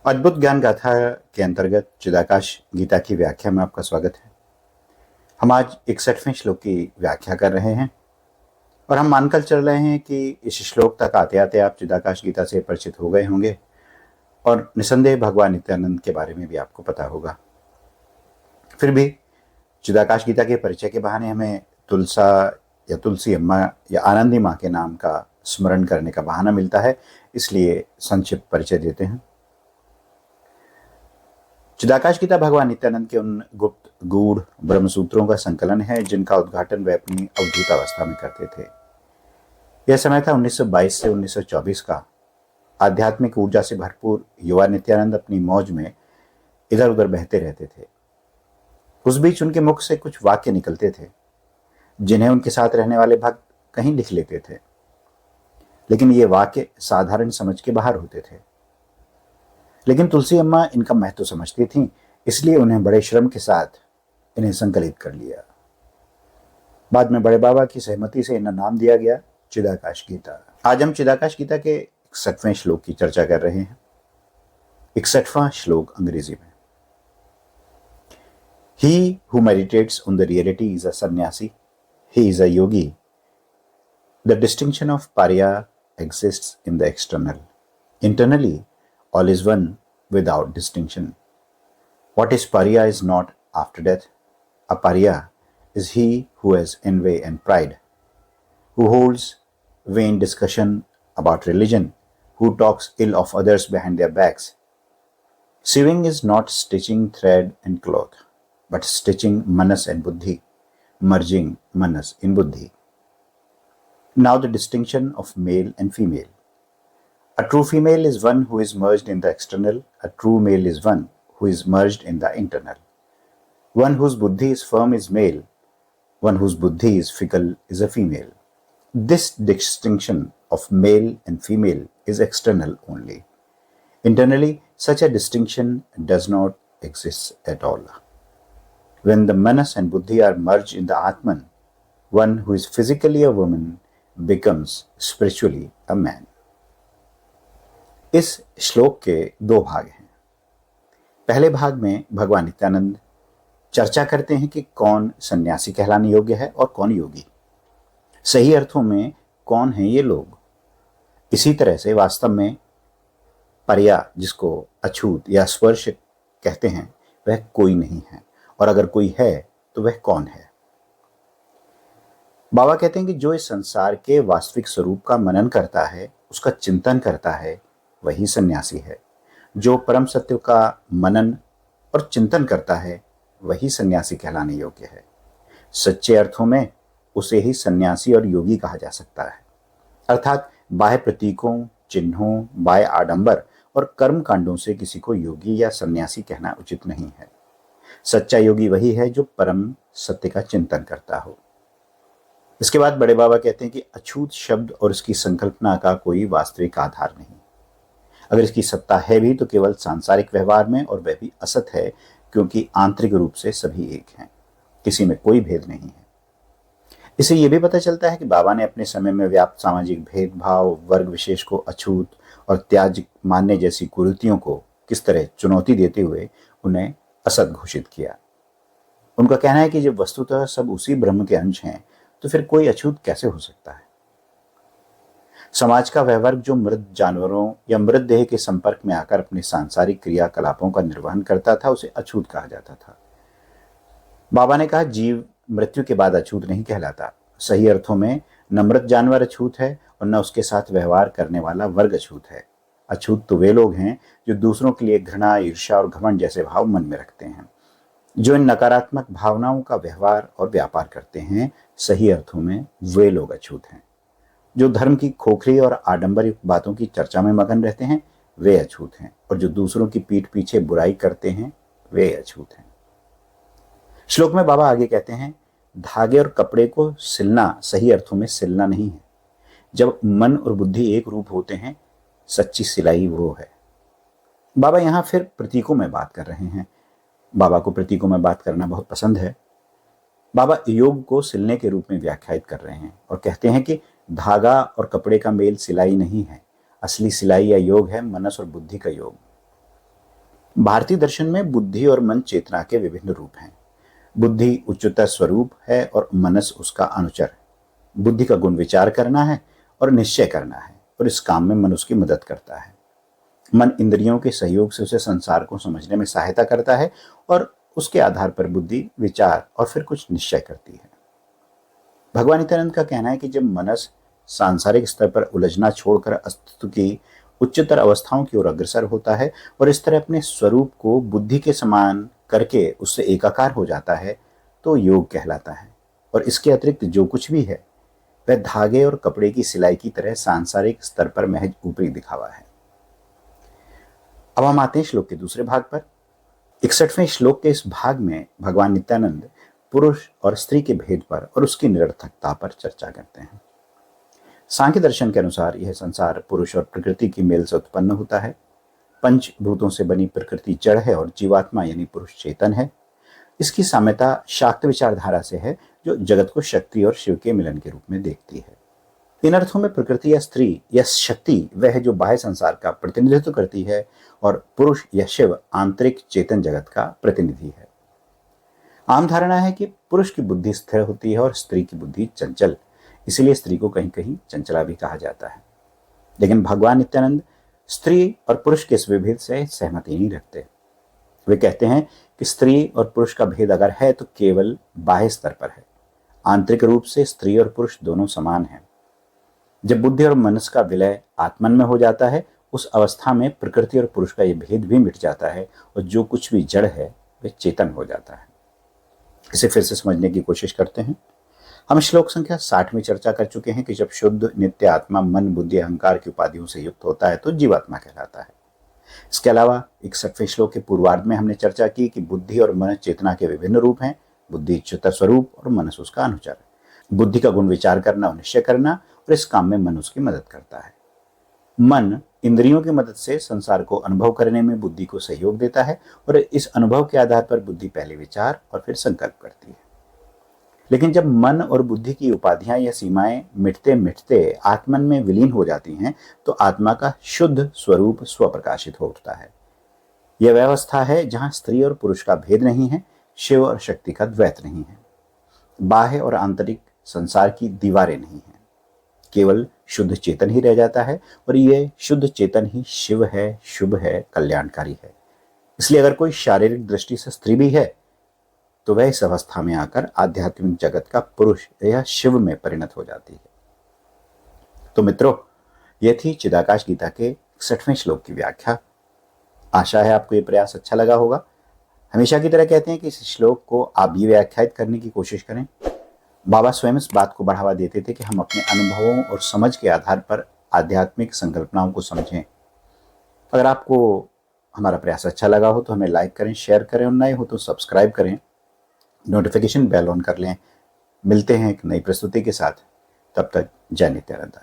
अद्भुत ज्ञान गाथा के अंतर्गत चिदाकाश गीता की व्याख्या में आपका स्वागत है। हम आज 61वें श्लोक की व्याख्या कर रहे हैं और हम मानकर चल रहे हैं कि इस श्लोक तक आते आते आप चिदाकाश गीता से परिचित हो गए होंगे और निसंदेह भगवान नित्यानंद के बारे में भी आपको पता होगा। फिर भी चिदाकाश गीता के परिचय के बहाने हमें तुलसा या तुलसी अम्मा या आनंदी माँ के नाम का स्मरण करने का बहाना मिलता है, इसलिए संक्षिप्त परिचय देते हैं। चिदाकाश गीता भगवान नित्यानंद के उन गुप्त गूढ़ ब्रह्म सूत्रों का संकलन है जिनका उद्घाटन वे अपनी अवधूत अवस्था में करते थे। यह समय था 1922 से 1924 का। आध्यात्मिक ऊर्जा से भरपूर युवा नित्यानंद अपनी मौज में इधर उधर बहते रहते थे। उस बीच उनके मुख से कुछ वाक्य निकलते थे जिन्हें उनके साथ रहने वाले भक्त कहीं लिख लेते थे, लेकिन ये वाक्य साधारण समझ के बाहर होते थे। लेकिन तुलसी अम्मा इनका महत्व समझती थीं, इसलिए उन्हें बड़े श्रम के साथ इन्हें संकलित कर लिया। बाद में बड़े बाबा की सहमति से इन्हें नाम दिया गया चिदाकाश गीता। आज हम चिदाकाश गीता के 61वें श्लोक की चर्चा कर रहे हैं। 61वां श्लोक अंग्रेजी में। He who meditates on the reality is a sannyasi. He is a yogi. The distinction of pariya exists in the external. Internally, all is one without distinction. What is pariya is not after death. A pariya is he who has envy and pride, who holds vain discussion about religion, who talks ill of others behind their backs. Sewing is not stitching thread and cloth, but stitching manas and buddhi, merging manas in buddhi. Now the distinction of male and female. A true female is one who is merged in the external. A true male is one who is merged in the internal. One whose buddhi is firm is male. One whose buddhi is fickle is a female. This distinction of male and female is external only. Internally, such a distinction does not exist at all. When the manas and buddhi are merged in the Atman, one who is physically a woman becomes spiritually a man. इस श्लोक के दो भाग हैं। पहले भाग में भगवान नित्यानंद चर्चा करते हैं कि कौन सन्यासी कहलाने योग्य है और कौन योगी। सही अर्थों में कौन हैं ये लोग। इसी तरह से वास्तव में परिया, जिसको अछूत या स्पर्श कहते हैं, वह कोई नहीं है, और अगर कोई है तो वह कौन है। बाबा कहते हैं कि जो इस संसार के वास्तविक स्वरूप का मनन करता है, उसका चिंतन करता है, वही सन्यासी है। जो परम सत्य का मनन और चिंतन करता है, वही सन्यासी कहलाने योग्य है। सच्चे अर्थों में उसे ही सन्यासी और योगी कहा जा सकता है। अर्थात बाह्य प्रतीकों, चिन्हों, बाह्य आडंबर और कर्म कांडों से किसी को योगी या सन्यासी कहना उचित नहीं है। सच्चा योगी वही है जो परम सत्य का चिंतन करता हो। इसके बाद बड़े बाबा कहते हैं कि अछूत शब्द और इसकी संकल्पना का कोई वास्तविक आधार नहीं। अगर इसकी सत्ता है भी तो केवल सांसारिक व्यवहार में, और वह भी असत है, क्योंकि आंतरिक रूप से सभी एक हैं, किसी में कोई भेद नहीं है। इससे यह भी पता चलता है कि बाबा ने अपने समय में व्याप्त सामाजिक भेदभाव, वर्ग विशेष को अछूत और त्याज्य मानने जैसी कुरीतियों को किस तरह चुनौती देते हुए उन्हें असत घोषित किया। उनका कहना है कि जब वस्तुतः सब उसी ब्रह्म के अंश हैं, तो फिर कोई अछूत कैसे हो सकता है। समाज का वह वर्ग जो मृत जानवरों या मृत देह के संपर्क में आकर अपने सांसारिक क्रियाकलापों का निर्वहन करता था, उसे अछूत कहा जाता था। बाबा ने कहा, जीव मृत्यु के बाद अछूत नहीं कहलाता। सही अर्थों में न मृत जानवर अछूत है और न उसके साथ व्यवहार करने वाला वर्ग अछूत है। अछूत तो वे लोग हैं जो दूसरों के लिए घृणा, ईर्ष्या और घमंड जैसे भाव मन में रखते हैं, जो इन नकारात्मक भावनाओं का व्यवहार और व्यापार करते हैं। सही अर्थों में वे लोग अछूत हैं। जो धर्म की खोखली और आडंबर बातों की चर्चा में मगन रहते हैं, वे अछूत हैं, और जो दूसरों की पीठ पीछे बुराई करते हैं, वे अछूत हैं। श्लोक में बाबा आगे कहते हैं, धागे और कपड़े को सिलना सही अर्थों में सिलना नहीं है। जब मन और बुद्धि एक रूप होते हैं, सच्ची सिलाई वो है। बाबा यहां फिर प्रतीकों में बात कर रहे हैं। बाबा को प्रतीकों में बात करना बहुत पसंद है। बाबा योग को सिलने के रूप में व्याख्यायित कर रहे हैं और कहते हैं कि धागा और कपड़े का मेल सिलाई नहीं है, असली सिलाई या योग है मनस और बुद्धि का योग। भारतीय दर्शन में बुद्धि और मन चेतना के विभिन्न रूप हैं। बुद्धि उच्चतर स्वरूप है और मनस उसका अनुचर है। बुद्धि का गुण विचार करना है और निश्चय करना है, और इस काम में मन उसकी मदद करता है। मन इंद्रियों के सहयोग से उसे संसार को समझने में सहायता करता है, और उसके आधार पर बुद्धि विचार और फिर कुछ निश्चय करती है। भगवान नित्यानंद का कहना है कि जब मनस सांसारिक स्तर पर उलझना छोड़कर अस्तित्व की उच्चतर अवस्थाओं की ओर अग्रसर होता है और इस तरह अपने स्वरूप को बुद्धि के समान करके उससे एकाकार हो जाता है, तो योग कहलाता है। और इसके अतिरिक्त जो कुछ भी है वह धागे और कपड़े की सिलाई की तरह सांसारिक स्तर पर महज ऊपरी दिखावा है। अब हम आते हैं श्लोक के दूसरे भाग पर। 61वें श्लोक के इस भाग में भगवान नित्यानंद पुरुष और स्त्री के भेद पर और उसकी निरर्थकता पर चर्चा करते हैं। सांख्य दर्शन के अनुसार यह संसार पुरुष और प्रकृति की मेल से उत्पन्न होता है। पंचभूतों से बनी प्रकृति जड़ है और जीवात्मा यानी पुरुष चेतन है। इसकी साम्यता शाक्त विचारधारा से है, जो जगत को शक्ति और शिव के मिलन के रूप में देखती है। इन अर्थों में प्रकृति या स्त्री या शक्ति वह है जो बाह्य संसार का प्रतिनिधित्व करती है, और पुरुष या शिव आंतरिक चेतन जगत का प्रतिनिधि है। आम धारणा है कि पुरुष की बुद्धि स्थिर होती है और स्त्री की बुद्धि चंचल, इसीलिए स्त्री को कहीं कहीं चंचला भी कहा जाता है। लेकिन भगवान नित्यानंद स्त्री और पुरुष के इस विभेद से सहमति नहीं रखते। वे कहते हैं कि स्त्री और पुरुष का भेद अगर है तो केवल बाह्य स्तर पर है। आंतरिक रूप से स्त्री और पुरुष दोनों समान हैं। जब बुद्धि और मनस का विलय आत्मन में हो जाता है, उस अवस्था में प्रकृति और पुरुष का यह भेद भी मिट जाता है, और जो कुछ भी जड़ है वह चेतन हो जाता है। इसे फिर से समझने की कोशिश करते हैं। हम श्लोक संख्या 60 में चर्चा कर चुके हैं कि जब शुद्ध नित्य आत्मा मन बुद्धि अहंकार की उपाधियों से युक्त होता है तो जीवात्मा कहलाता है। इसके अलावा 61वें श्लोक के पूर्वार्ध में हमने चर्चा की कि बुद्धि और मन चेतना के विभिन्न रूप हैं। बुद्धि इच्छित स्वरूप और मनस उसका अनुचर। बुद्धि का गुण विचार करना और निश्चय करना, और इस काम में मन उसकी मदद करता है। मन इंद्रियों की मदद से संसार को अनुभव करने में बुद्धि को सहयोग देता है, और इस अनुभव के आधार पर बुद्धि पहले विचार और फिर संकल्प करती है। लेकिन जब मन और बुद्धि की उपाधियां या सीमाएं मिटते मिटते आत्मन में विलीन हो जाती हैं, तो आत्मा का शुद्ध स्वरूप स्वप्रकाशित हो उठता है। यह व्यवस्था है जहां स्त्री और पुरुष का भेद नहीं है, शिव और शक्ति का द्वैत नहीं है, बाह्य और आंतरिक संसार की दीवारें नहीं हैं, केवल शुद्ध चेतन ही रह जाता है, और यह शुद्ध चेतन ही शिव है, शुभ है, कल्याणकारी है। इसलिए अगर कोई शारीरिक दृष्टि से स्त्री भी है तो वह इस अवस्था में आकर आध्यात्मिक जगत का पुरुष या शिव में परिणत हो जाती है। तो मित्रों, यह थी चिदाकाश गीता के 61वें श्लोक की व्याख्या। आशा है आपको यह प्रयास अच्छा लगा होगा। हमेशा की तरह कहते हैं कि इस श्लोक को आप भी व्याख्यायित करने की कोशिश करें। बाबा स्वयं इस बात को बढ़ावा देते थे कि हम अपने अनुभवों और समझ के आधार पर आध्यात्मिक संकल्पनाओं को समझें। अगर आपको हमारा प्रयास अच्छा लगा हो तो हमें लाइक करें, शेयर करें, और नए हो तो सब्सक्राइब करें, नोटिफिकेशन बेल ऑन कर लें। मिलते हैं एक नई प्रस्तुति के साथ। तब तक जय नित्यानंद।